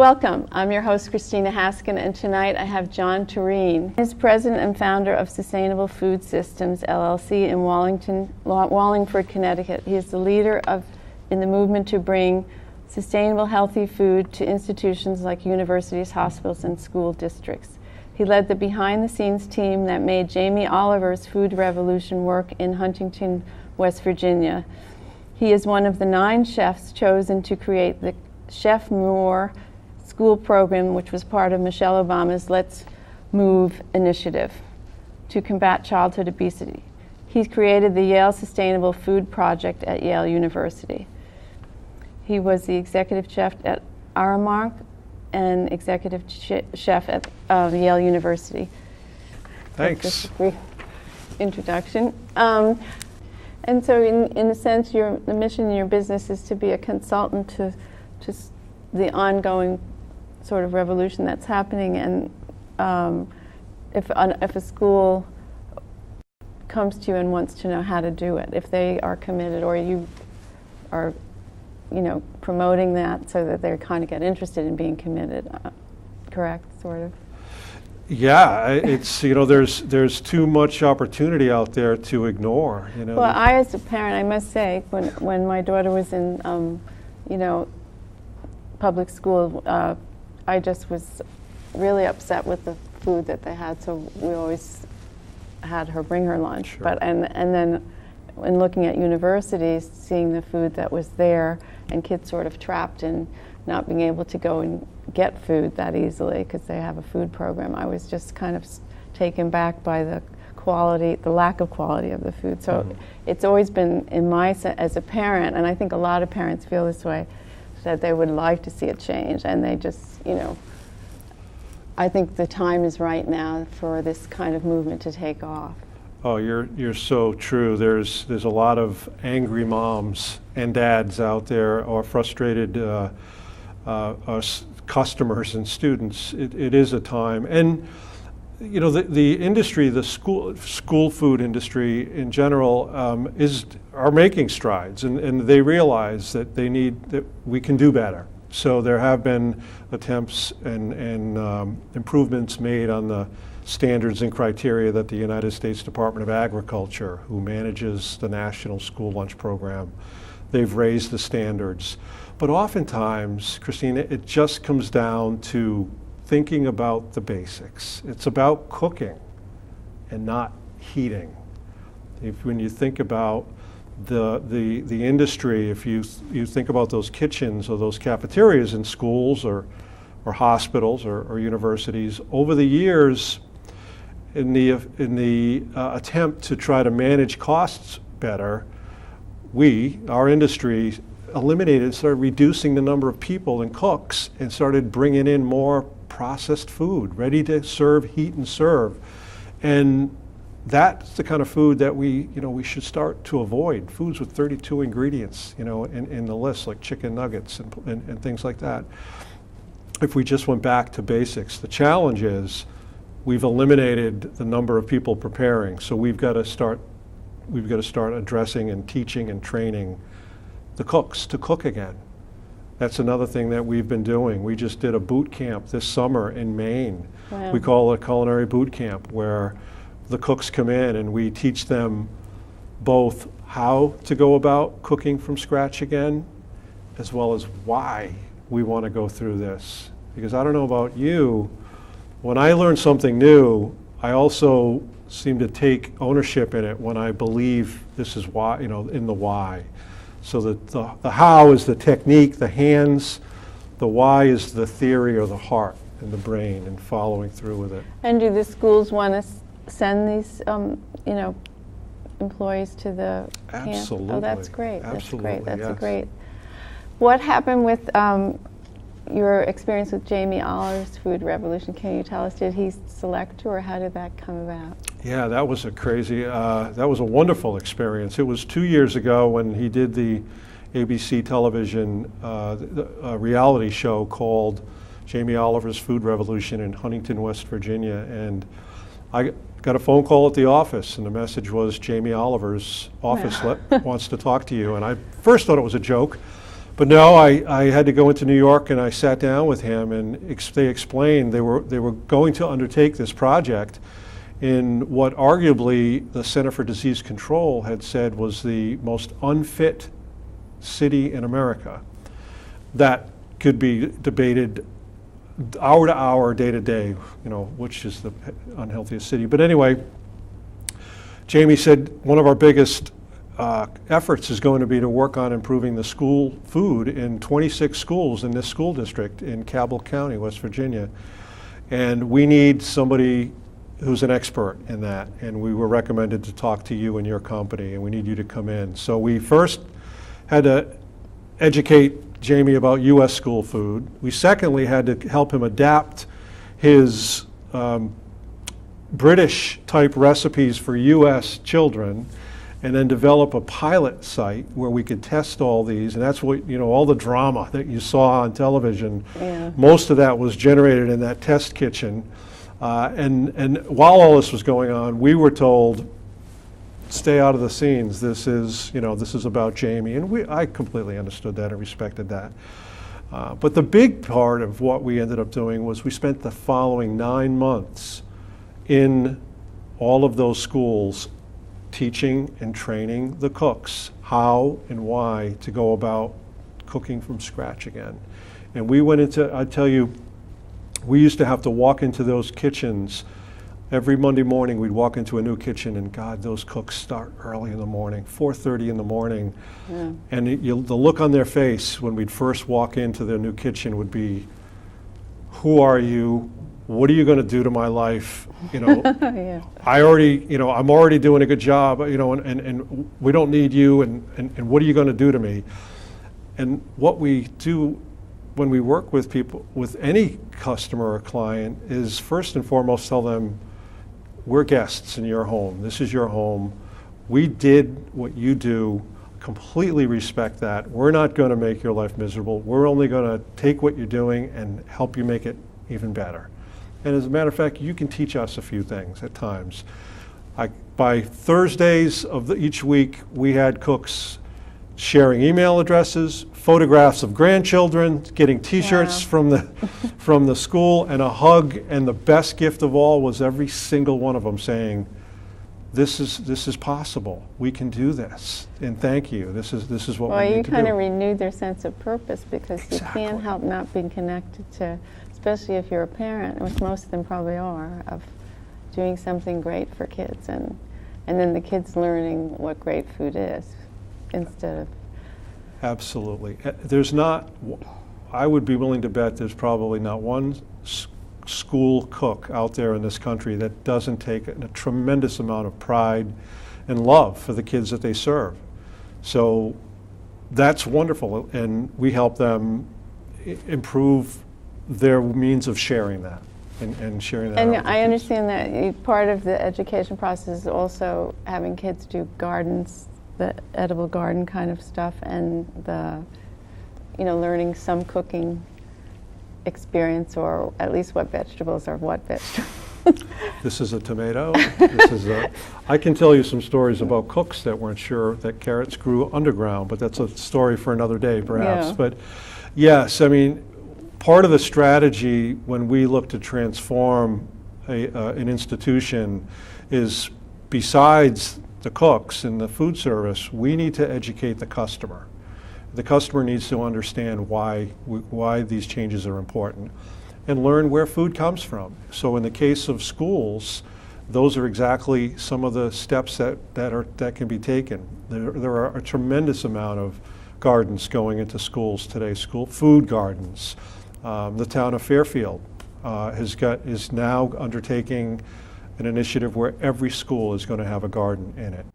Welcome. I'm your host, Christina Haskin, and tonight I have John Turenne. He's president and founder of Sustainable Food Systems, LLC in Wallingford, Connecticut. He is the leader in the movement to bring sustainable, healthy food to institutions like universities, hospitals, and school districts. He led the behind-the-scenes team that made Jamie Oliver's food revolution work in Huntington, West Virginia. He is one of the 9 chefs chosen to create the Chef Moore school program, which was part of Michelle Obama's Let's Move initiative to combat childhood obesity. He created the Yale Sustainable Food Project at Yale University. He was the executive chef at Aramark and executive chef at Yale University. Thanks. That's just a brief introduction. And so in a sense, the mission in your business is to be a consultant to the ongoing sort of revolution that's happening, and if a school comes to you and wants to know how to do it, if they are committed, or you are promoting that so that they kind of get interested in being committed, correct, sort of? Yeah, it's, there's too much opportunity out there to ignore, Well, I as a parent, I must say, when my daughter was in, public school, I just was really upset with the food that they had, so we always had her bring her lunch. Sure. But and then when looking at universities, seeing the food that was there, and kids sort of trapped in not being able to go and get food that easily because they have a food program, I was just kind of taken back by the quality, the lack of quality of the food. So it's always been in as a parent, and I think a lot of parents feel this way, that they would like to see a change, and they just, I think the time is right now for this kind of movement to take off. Oh, you're so true. There's a lot of angry moms and dads out there, or frustrated customers and students. It is a time, and the industry, the school food industry in general, are making strides, and they realize that that we can do better. So there have been attempts and improvements made on the standards and criteria that the United States Department of Agriculture, who manages the National School Lunch Program, they've raised the standards. But oftentimes, Christina, it just comes down to thinking about the basics. It's about cooking and not heating. When you think about the industry, if you think about those kitchens or those cafeterias in schools or hospitals or universities, over the years, in the attempt to try to manage costs better, our industry started reducing the number of people and cooks, and started bringing in more processed food, ready to serve, heat and serve. And that's the kind of food that we should start to avoid. Foods with 32 ingredients, in the list, like chicken nuggets and things like that. If we just went back to basics, the challenge is we've eliminated the number of people preparing. So we've got to start addressing and teaching and training the cooks to cook again. That's another thing that we've been doing. We just did a boot camp this summer in Maine. Wow. We call it a culinary boot camp, where the cooks come in and we teach them both how to go about cooking from scratch again, as well as why we want to go through this. Because I don't know about you, when I learn something new, I also seem to take ownership in it when I believe this is why, in the why. So that the how is the technique, the hands, the why is the theory or the heart and the brain, and following through with it. And do the schools want to send these, employees to the Absolutely. camp? Oh, that's great. Absolutely, that's great. That's yes. great. What happened with your experience with Jamie Oliver's food revolution? Can you tell us? Did he select you, or how did that come about? Yeah, that was a wonderful experience. It was 2 years ago when he did the ABC television reality show called Jamie Oliver's Food Revolution in Huntington, West Virginia, and I got a phone call at the office, and the message was, Jamie Oliver's office wants to talk to you. And I first thought it was a joke, But no, I had to go into New York, and I sat down with him, and they explained they were going to undertake this project in what arguably the Center for Disease Control had said was the most unfit city in America. That could be debated hour to hour, day to day, which is the unhealthiest city. But anyway, Jamie said one of our biggest efforts is going to be to work on improving the school food in 26 schools in this school district in Cabell County, West Virginia. And we need somebody who's an expert in that. And we were recommended to talk to you and your company, and we need you to come in. So we first had to educate Jamie about U.S. school food. We secondly had to help him adapt his British type recipes for U.S. children, and then develop a pilot site where we could test all these. And that's what, all the drama that you saw on television, most of that was generated in that test kitchen. And while all this was going on, we were told, stay out of the scenes. This is about Jamie. And I completely understood that and respected that. But the big part of what we ended up doing was we spent the following 9 months in all of those schools teaching and training the cooks how and why to go about cooking from scratch again. And we went into, I tell you, we used to have to walk into those kitchens. Every Monday morning we'd walk into a new kitchen, and God, those cooks start early in the morning, 4:30 in the morning. Yeah. And the look on their face when we'd first walk into their new kitchen would be, who are you? What are you going to do to my life? Yeah. I'm already doing a good job, and we don't need you, and what are you going to do to me? And what we do when we work with people, with any customer or client, is first and foremost tell them, we're guests in your home. This is your home. We did what you do. Completely respect that. We're not going to make your life miserable. We're only going to take what you're doing and help you make it even better. And as a matter of fact, you can teach us a few things at times. By Thursdays of each week, we had cooks sharing email addresses, photographs of grandchildren, getting T-shirts from the school, and a hug. And the best gift of all was every single one of them saying, "This is possible. We can do this, and thank you. This is what we need to do." Well, you kind of renewed their sense of purpose, because you can't help not being connected to, especially if you're a parent, which most of them probably are, of doing something great for kids, and then the kids learning what great food is instead of. Absolutely. There's not, I would be willing to bet there's probably not one school cook out there in this country that doesn't take a tremendous amount of pride and love for the kids that they serve. So that's wonderful, and we help them improve their means of sharing that and sharing that. And I understand that part of the education process is also having kids do gardens, the edible garden kind of stuff, and the, learning some cooking experience, or at least what vegetables are what vegetables. This is a tomato. I can tell you some stories about cooks that weren't sure that carrots grew underground, but that's a story for another day, perhaps. Yeah. But yes, part of the strategy when we look to transform an institution is, besides the cooks and the food service, we need to educate the customer. The customer needs to understand why these changes are important, and learn where food comes from. So in the case of schools, those are exactly some of the steps that can be taken. There are a tremendous amount of gardens going into schools today, school food gardens. The town of Fairfield is now undertaking an initiative where every school is going to have a garden in it.